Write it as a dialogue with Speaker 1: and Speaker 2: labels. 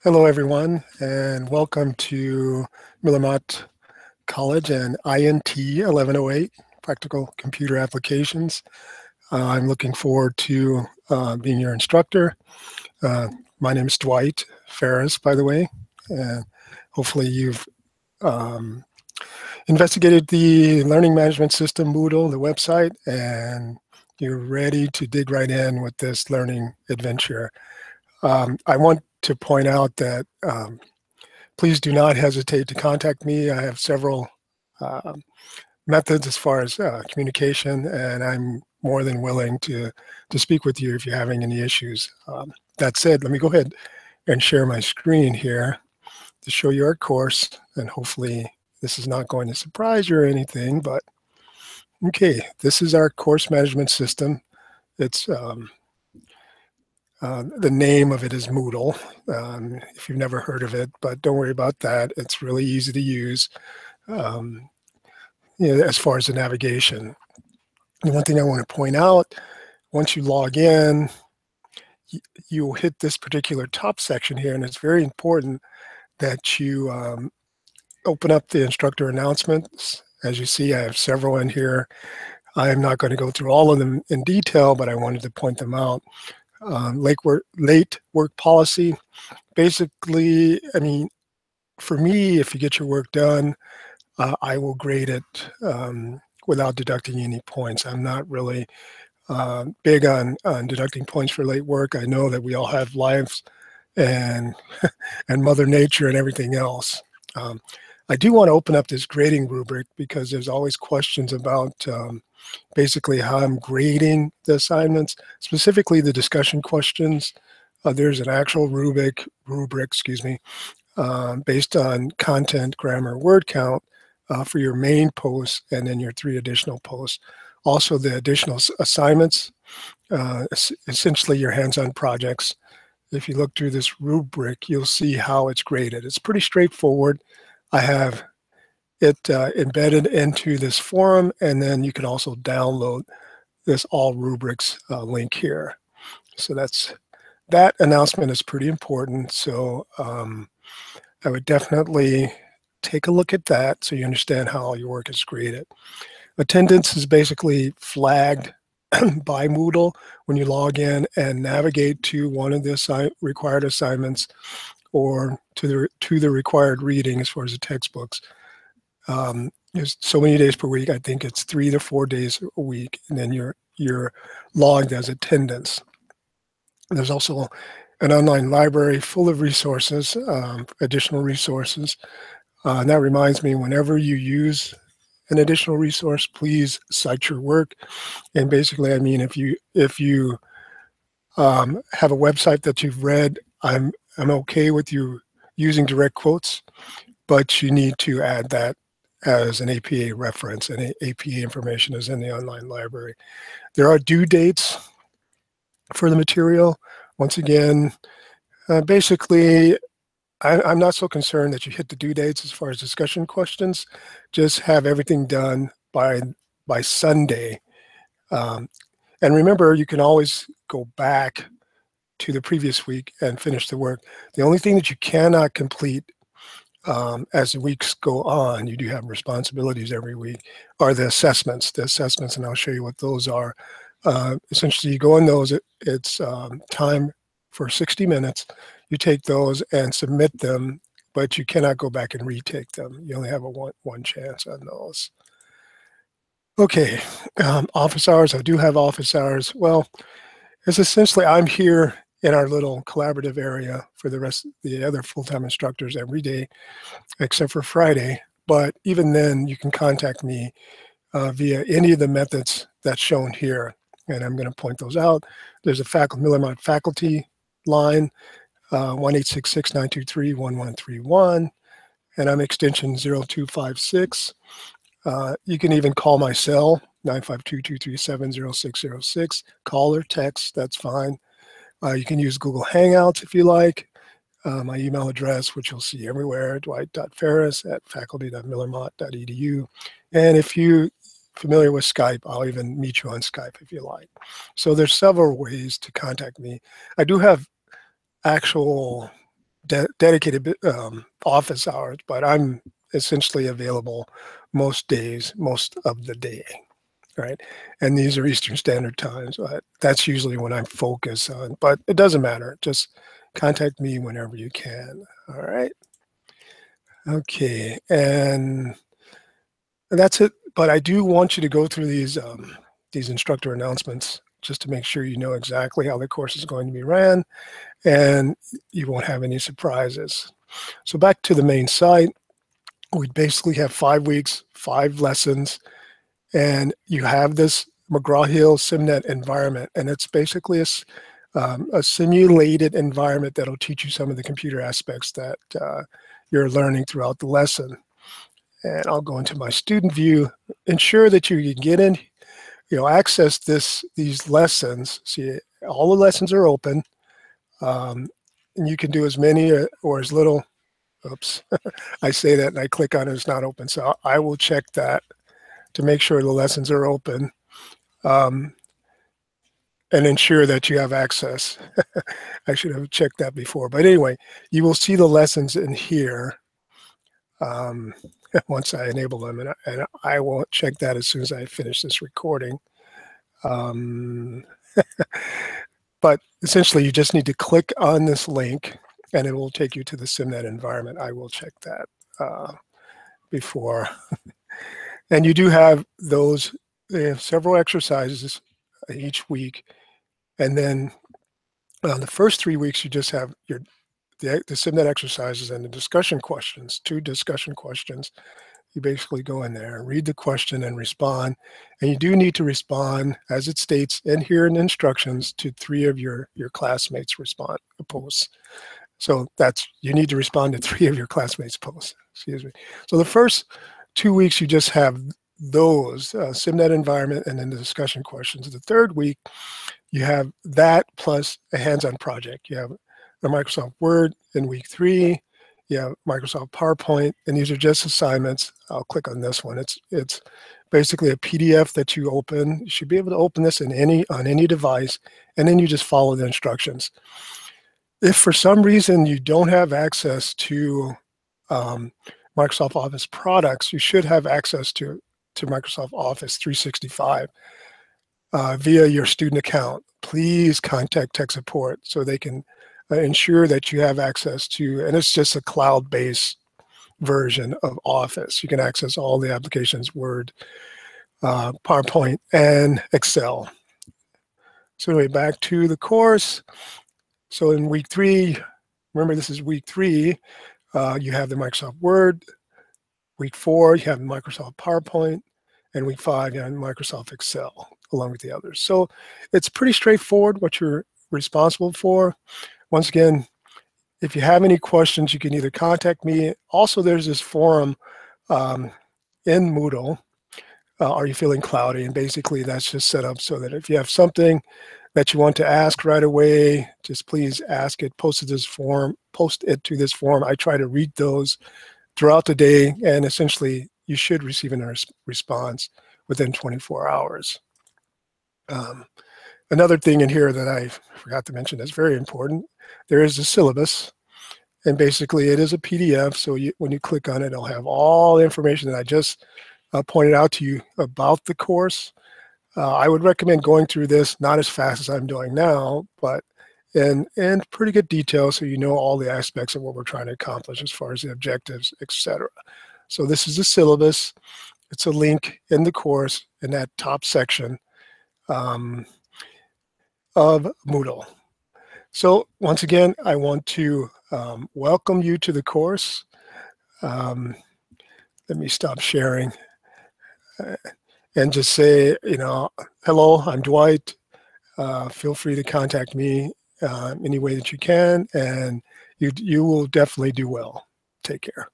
Speaker 1: Hello, everyone, and welcome to Millamot College and INT1108, Practical Computer Applications. I'm looking forward to being your instructor. Uh, my name is Dwight Ferris, by the way, and hopefully you've um, investigated the Learning Management System Moodle, the website, and you're ready to dig right in with this learning adventure. I want to point out that please do not hesitate to contact me. I have several uh, methods as far as communication, and I'm more than willing to speak with you if you're having any issues. That said, let me go ahead and share my screen here to show you our course, and hopefully this is not going to surprise you or anything, but okay, this is our course management system. It's the name of it is Moodle, if you've never heard of it, but don't worry about that. It's really easy to use as far as the navigation. And one thing I want to point out, once you log in, you'll hit this particular top section here, and it's very important that you open up the instructor announcements. As you see, I have several in here. I am not going to go through all of them in detail, but I wanted to point them out. Late work policy. Basically, I mean, for me, if you get your work done, I will grade it without deducting any points. I'm not really big on deducting points for late work. I know that we all have lives and and Mother Nature and everything else. I do want to open up this grading rubric because there's always questions about basically how I'm grading the assignments, specifically the discussion questions. There's an actual rubric, based on content, grammar, word count for your main posts and then your 3 additional posts. Also, the additional assignments, essentially your hands-on projects. If you look through this rubric, you'll see how it's graded. It's pretty straightforward. I have it embedded into this forum, and then you can also download this all rubrics link here. So that announcement is pretty important. So I would definitely take a look at that so you understand how your work is graded. Attendance is basically flagged by Moodle when you log in and navigate to one of the required assignments or to the required reading as far as the textbooks. There's so many days per week. I think it's 3 to 4 days a week, and then you're logged as attendance. And there's also an online library full of resources, additional resources. And that reminds me, whenever you use an additional resource, please cite your work. And basically, I mean, if you have a website that you've read, I'm okay with you using direct quotes, but you need to add that as an APA reference, and APA information is in the online library. There are due dates for the material. Once again, basically, I'm not so concerned that you hit the due dates as far as discussion questions. Just have everything done by Sunday. And remember, you can always go back to the previous week and finish the work. The only thing that you cannot complete as the weeks go on, you do have responsibilities every week, are the assessments. And I'll show you what those are. Essentially, you go on those, it's time for 60 minutes. You take those and submit them, but you cannot go back and retake them. You only have a one chance on those. Okay, office hours. I do have office hours. Well, it's essentially I'm here in our little collaborative area for the rest of the other full-time instructors every day, except for Friday. But even then, you can contact me via any of the methods that's shown here. And I'm going to point those out. There's a Millamot faculty line, 1-866-923-1131, and I'm extension 0256. You can even call my cell, 952-237-0606. Call or text, that's fine. You can use Google Hangouts if you like. My email address, which you'll see everywhere, dwight.ferris@faculty.millamot.edu. And if you're familiar with Skype, I'll even meet you on Skype if you like. So there's several ways to contact me. I do have actual dedicated office hours, but I'm essentially available most days, most of the day, right? And these are Eastern Standard Times. That's usually when I'm focused on, but it doesn't matter. Just contact me whenever you can. All right. Okay. And that's it. But I do want you to go through these instructor announcements just to make sure you know exactly how the course is going to be ran and you won't have any surprises. So back to the main site, we basically have 5 weeks, 5 lessons, and you have this McGraw-Hill SimNet environment, and it's basically a simulated environment that'll teach you some of the computer aspects that you're learning throughout the lesson. And I'll go into my student view, ensure that you can get in, access these lessons. See, all the lessons are open, and you can do as many or as little. Oops, I say that and I click on it, it's not open. So I will check that to make sure the lessons are open and ensure that you have access. I should have checked that before. But anyway, you will see the lessons in here once I enable them. And I will check that as soon as I finish this recording. But essentially, you just need to click on this link and it will take you to the SimNet environment. I will check that before. And you do have those, they have several exercises each week. And then on the first 3 weeks, you just have the SimNet exercises and the discussion questions, 2 discussion questions. You basically go in there, read the question and respond. And you do need to respond, as it states in here in the instructions, to 3 of your classmates' posts. So you need to respond to 3 of your classmates' posts, excuse me. So the first 2 weeks, you just have those, SimNet environment and then the discussion questions. The third week, you have that plus a hands-on project. You have the Microsoft Word in week 3, you have Microsoft PowerPoint, and these are just assignments. I'll click on this one. It's basically a PDF that you open. You should be able to open this on any device, and then you just follow the instructions. If for some reason you don't have access to Microsoft Office products, you should have access to Microsoft Office 365 via your student account. Please contact tech support so they can ensure that you have access to, and it's just a cloud-based version of Office. You can access all the applications, Word, PowerPoint, and Excel. So anyway, back to the course. So in week 3, remember this is week 3, you have the Microsoft Word. Week 4, you have Microsoft PowerPoint. And week 5, you have Microsoft Excel, along with the others. So it's pretty straightforward what you're responsible for. Once again, if you have any questions, you can either contact me. Also, there's this forum in Moodle, Are You Feeling Cloudy? And basically that's just set up so that if you have something that you want to ask right away, just please ask it, post it to this forum. I try to read those throughout the day, and essentially you should receive a response within 24 hours. Another thing in here that I forgot to mention that's very important, there is a syllabus, and basically it is a PDF, so when you click on it, it'll have all the information that I just pointed out to you about the course. I would recommend going through this, not as fast as I'm doing now, but in pretty good detail so you know all the aspects of what we're trying to accomplish as far as the objectives, etc. So this is the syllabus. It's a link in the course in that top section of Moodle. So once again, I want to welcome you to the course. Let me stop sharing and just say, hello, I'm Dwight. Feel free to contact me any way that you can, and you will definitely do well. Take care.